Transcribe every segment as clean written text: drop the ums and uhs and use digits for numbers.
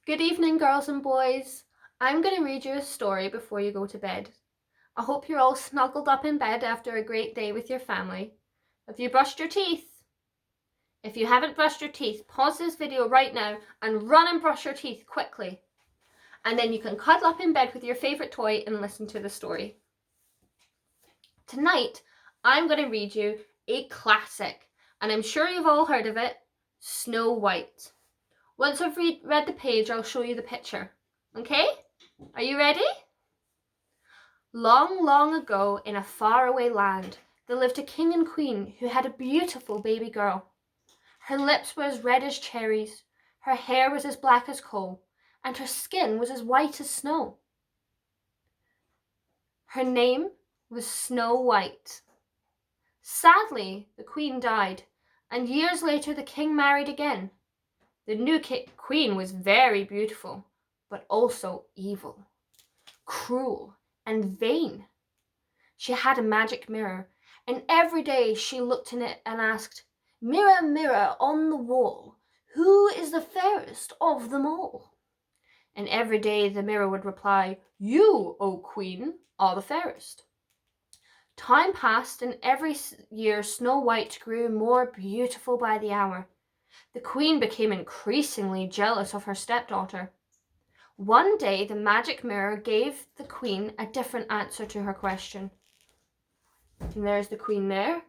Good evening, girls and boys. I'm going to read you a story before you go to bed. I hope you're all snuggled up in bed after a great day with your family. Have you brushed your teeth? If you haven't brushed your teeth, pause this video right now and run and brush your teeth quickly. And then you can cuddle up in bed with your favourite toy and listen to the story. Tonight, I'm going to read you a classic, and I'm sure you've all heard of it, Snow White. Once I've read the page, I'll show you the picture. Okay? Are you ready? Long, long ago, in a faraway land, there lived a king and queen who had a beautiful baby girl. Her lips were as red as cherries, her hair was as black as coal, and her skin was as white as snow. Her name was Snow White. Sadly, the queen died, and years later the king married again. The new queen was very beautiful, but also evil, cruel, and vain. She had a magic mirror, and every day she looked in it and asked, "Mirror, mirror on the wall, who is the fairest of them all?" And every day the mirror would reply, "You, O Queen, are the fairest." Time passed, and every year Snow White grew more beautiful by the hour. The queen became increasingly jealous of her stepdaughter. One day the magic mirror gave the queen a different answer to her question. And there's the queen there.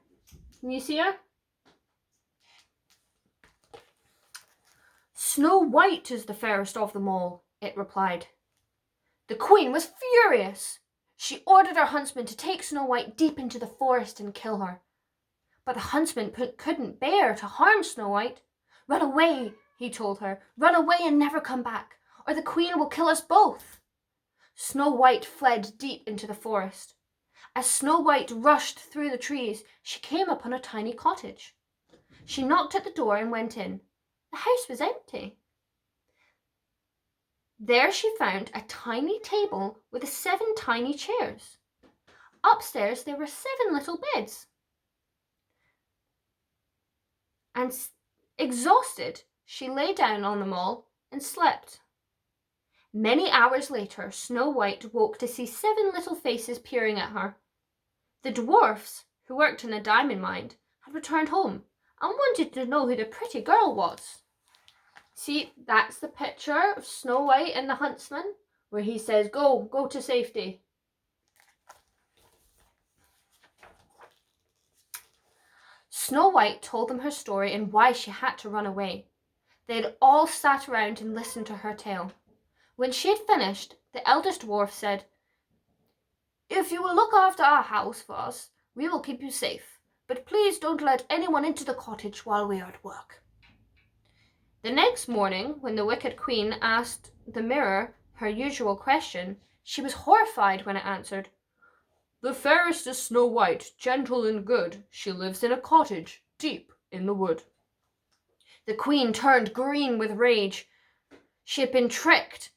Can you see her? "Snow White is the fairest of them all," it replied. The queen was furious. She ordered her huntsman to take Snow White deep into the forest and kill her. But the huntsman couldn't bear to harm Snow White. "Run away," he told her. "Run away and never come back, or the queen will kill us both." Snow White fled deep into the forest. As Snow White rushed through the trees, she came upon a tiny cottage. She knocked at the door and went in. The house was empty. There she found a tiny table with 7 tiny chairs. Upstairs there were 7 little beds. And exhausted, she lay down on them all and slept. Many hours later, Snow White woke to see 7 little faces peering at her. The dwarfs, who worked in a diamond mine, had returned home and wanted to know who the pretty girl was. See, that's the picture of Snow White and the huntsman, where he says, go to safety. Snow White told them her story and why she had to run away. They had all sat around and listened to her tale. When she had finished, the eldest dwarf said, "If you will look after our house for us, we will keep you safe. But please don't let anyone into the cottage while we are at work." The next morning, when the wicked queen asked the mirror her usual question, she was horrified when it answered, "The fairest is Snow White, gentle and good. She lives in a cottage deep in the wood." The queen turned green with rage. She had been tricked.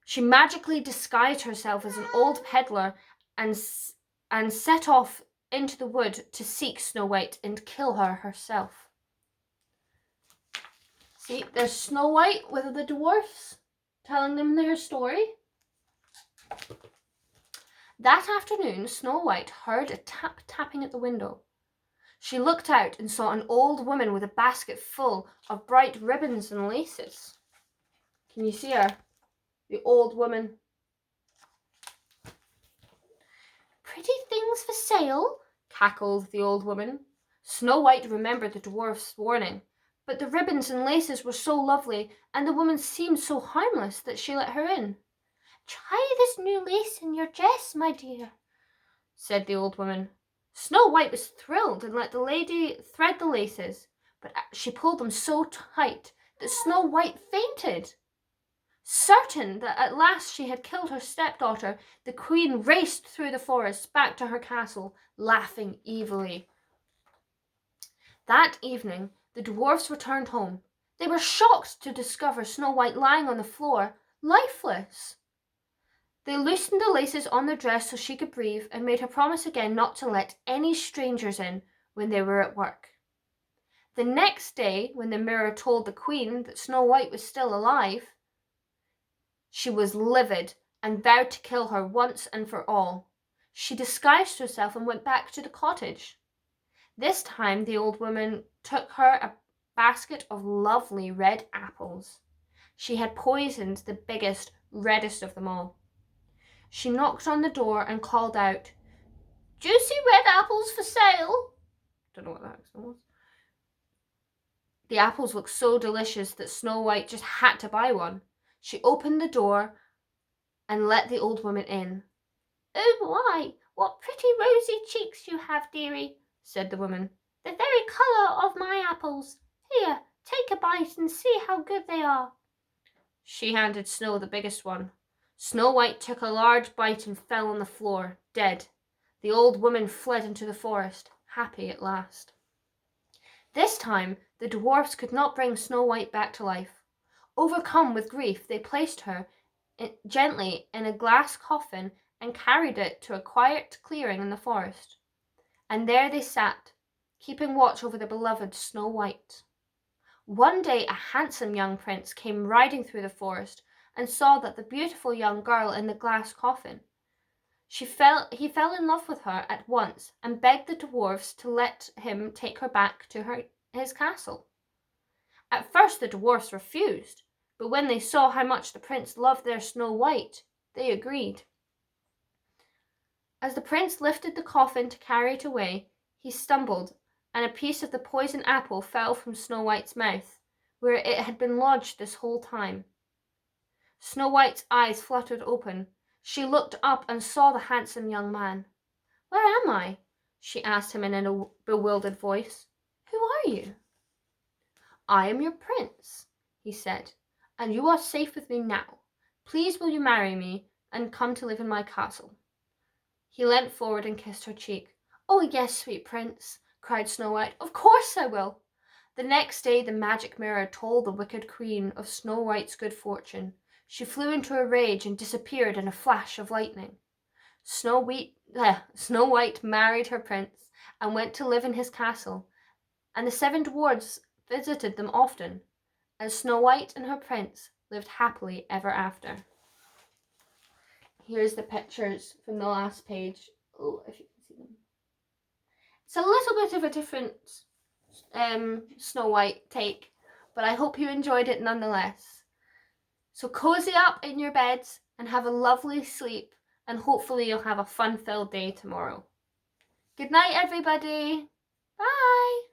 She magically disguised herself as an old peddler and set off into the wood to seek Snow White and kill her herself. See, there's Snow White with the dwarfs telling them their story. That afternoon, Snow White heard a tapping at the window. She looked out and saw an old woman with a basket full of bright ribbons and laces. Can you see her? The old woman. "Pretty things for sale?" cackled the old woman. Snow White remembered the dwarf's warning, but the ribbons and laces were so lovely, and the woman seemed so harmless that she let her in. "Try this new lace in your dress, my dear," said the old woman. Snow White was thrilled and let the lady thread the laces, but she pulled them so tight that Snow White fainted. Certain that at last she had killed her stepdaughter, the queen raced through the forest back to her castle, laughing evilly. That evening, the dwarfs returned home. They were shocked to discover Snow White lying on the floor, lifeless. They loosened the laces on their dress so she could breathe and made her promise again not to let any strangers in when they were at work. The next day, when the mirror told the queen that Snow White was still alive, She was livid and vowed to kill her once and for all. She disguised herself and went back to the cottage. This time the old woman took her a basket of lovely red apples. She had poisoned the biggest, reddest of them all. She knocked on the door and called out, "Juicy red apples for sale." Don't know what that accent was. The apples looked so delicious that Snow White just had to buy one. She opened the door and let the old woman in. "Oh my, what pretty rosy cheeks you have, dearie," said the woman. "The very colour of my apples. Here, take a bite and see how good they are." She handed Snow the biggest one. Snow White took a large bite and fell on the floor, dead. The old woman fled into the forest, happy at last. This time, the dwarfs could not bring Snow White back to life. Overcome with grief, they placed her gently in a glass coffin and carried it to a quiet clearing in the forest. And there they sat, keeping watch over the beloved Snow White. One day a handsome young prince came riding through the forest and saw that the beautiful young girl in the glass coffin. He fell in love with her at once and begged the dwarfs to let him take her back to his castle. At first the dwarfs refused, but when they saw how much the prince loved their Snow White, they agreed. As the prince lifted the coffin to carry it away, he stumbled, and a piece of the poisoned apple fell from Snow White's mouth, where it had been lodged this whole time. Snow White's eyes fluttered open. She looked up and saw the handsome young man. "Where am I?" she asked him in a bewildered voice. "Who are you?" "I am your prince," he said, "and you are safe with me now. Please will you marry me and come to live in my castle?" He leant forward and kissed her cheek. "Oh yes, sweet prince," cried Snow White. "Of course I will." The next day the magic mirror told the wicked queen of Snow White's good fortune. She flew into a rage and disappeared in a flash of lightning. Snow White married her prince and went to live in his castle, and the 7 dwarfs visited them often, as Snow White and her prince lived happily ever after. Here's the pictures from the last page. Oh, if you can see them. It's a little bit of a different Snow White take, but I hope you enjoyed it nonetheless. So cozy up in your beds and have a lovely sleep, and hopefully you'll have a fun-filled day tomorrow. Good night, everybody. Bye.